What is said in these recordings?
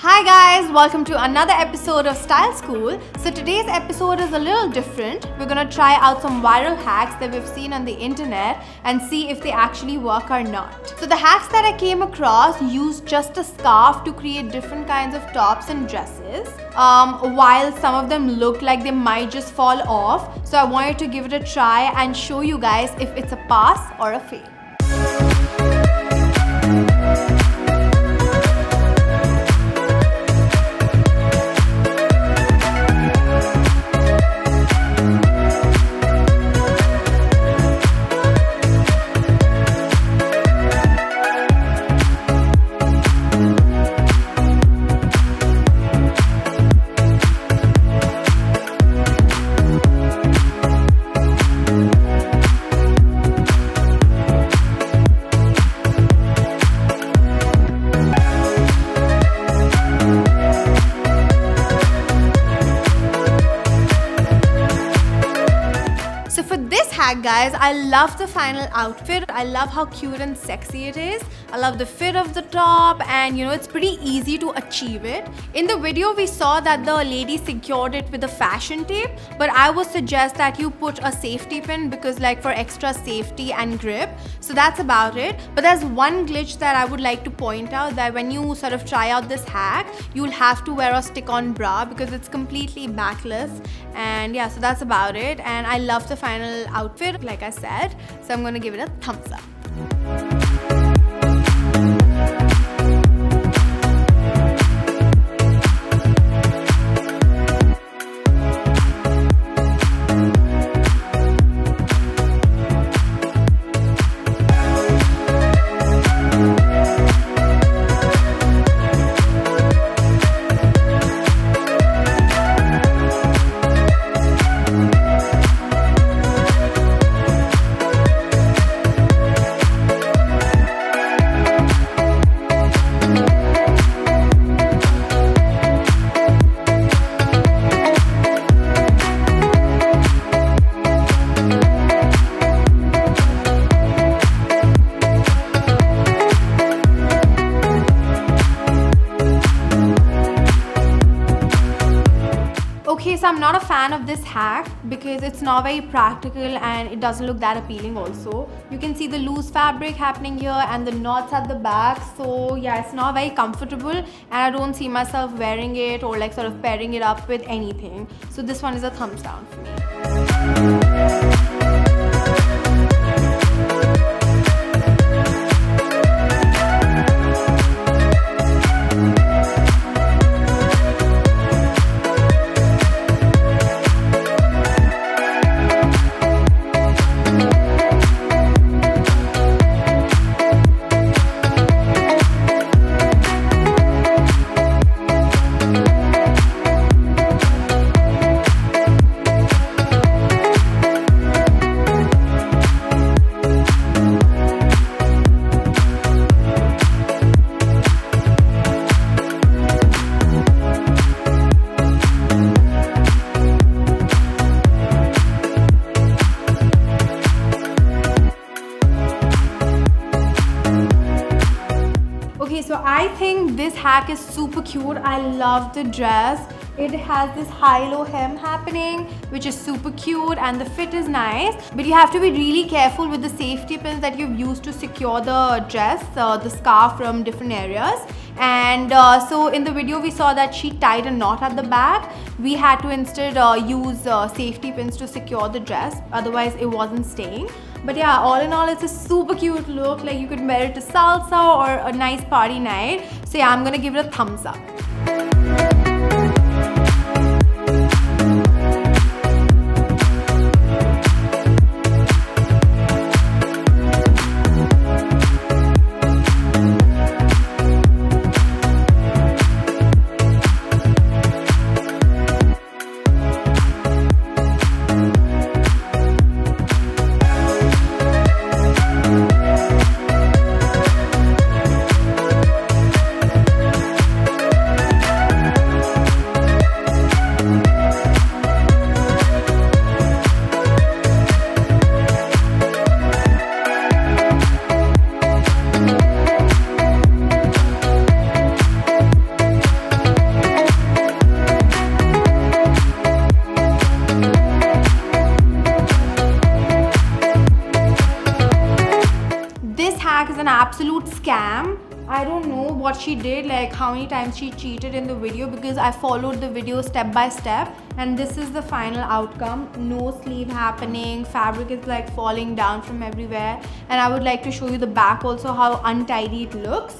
Hi guys, welcome to another episode of Style School. So today's episode is a little different. We're gonna try out some viral hacks that we've seen on the internet and see if they actually work or not. So the hacks that I came across use just a scarf to create different kinds of tops and dresses. While some of them look like they might just fall off. So I wanted to give it a try and show you guys if it's a pass or a fail. So for this hack guys, I love the final outfit. I love how cute and sexy it is. I love the fit of the top and it's pretty easy to achieve it. In the video we saw that the lady secured it with a fashion tape, but I would suggest that you put a safety pin because for extra safety and grip. So that's about it. But there's one glitch that I would like to point out, that when you sort of try out this hack, you'll have to wear a stick-on bra because it's completely backless. And yeah, so that's about it. And I love the final outfit, like I said, so I'm gonna give it a thumbs up. Okay, so I'm not a fan of this hack because it's not very practical and it doesn't look that appealing also. You can see the loose fabric happening here and the knots at the back. So yeah, it's not very comfortable and I don't see myself wearing it or sort of pairing it up with anything. So this one is a thumbs down for me. Okay, so I think this hack is super cute. I love the dress. It has this high-low hem happening, which is super cute, and the fit is nice. But you have to be really careful with the safety pins that you've used to secure the dress, the scarf from different areas. And so in the video we saw that she tied a knot at the back. We had to instead use safety pins to secure the dress, otherwise it wasn't staying. But yeah, all in all, it's a super cute look. You could wear it to salsa or a nice party night. So yeah, I'm gonna give it a thumbs up. absolute scam. I don't know what she did, like how many times she cheated in the video, because I followed the video step by step and this is the final outcome. No sleeve happening, fabric is like falling down from everywhere, and I would like to show you the back also, how untidy it looks.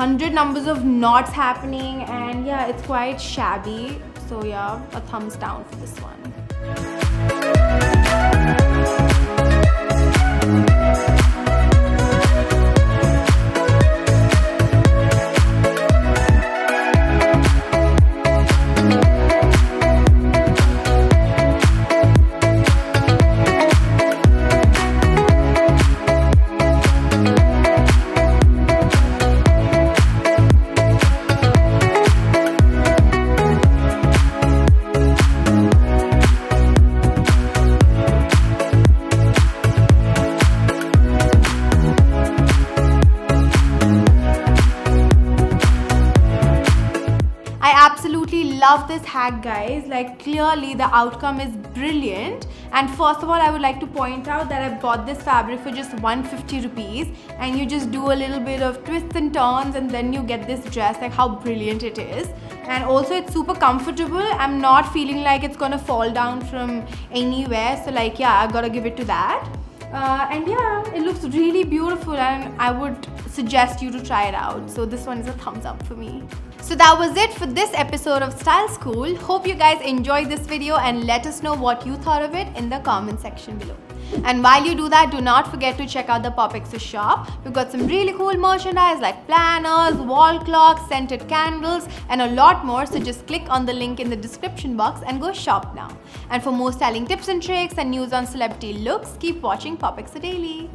100 numbers of knots happening, and yeah, it's quite shabby. So yeah, a thumbs down for this one. Absolutely love this hack, guys. Like, clearly the outcome is brilliant. And first of all, I would like to point out that I bought this fabric for just 150 rupees, and you just do a little bit of twists and turns and then you get this dress. Like, how brilliant it is. And also it's super comfortable. I'm not feeling like it's gonna fall down from anywhere, so like, yeah, I gotta give it to that. And yeah, it looks really beautiful and I would suggest you to try it out. So this one is a thumbs up for me. So that was it for this episode of Style School. Hope you guys enjoyed this video and let us know what you thought of it in the comment section below. And while you do that, do not forget to check out the POPxo shop. We've got some really cool merchandise like planners, wall clocks, scented candles, and a lot more. So just click on the link in the description box and go shop now. And for more styling tips and tricks and news on celebrity looks, keep watching POPxo Daily.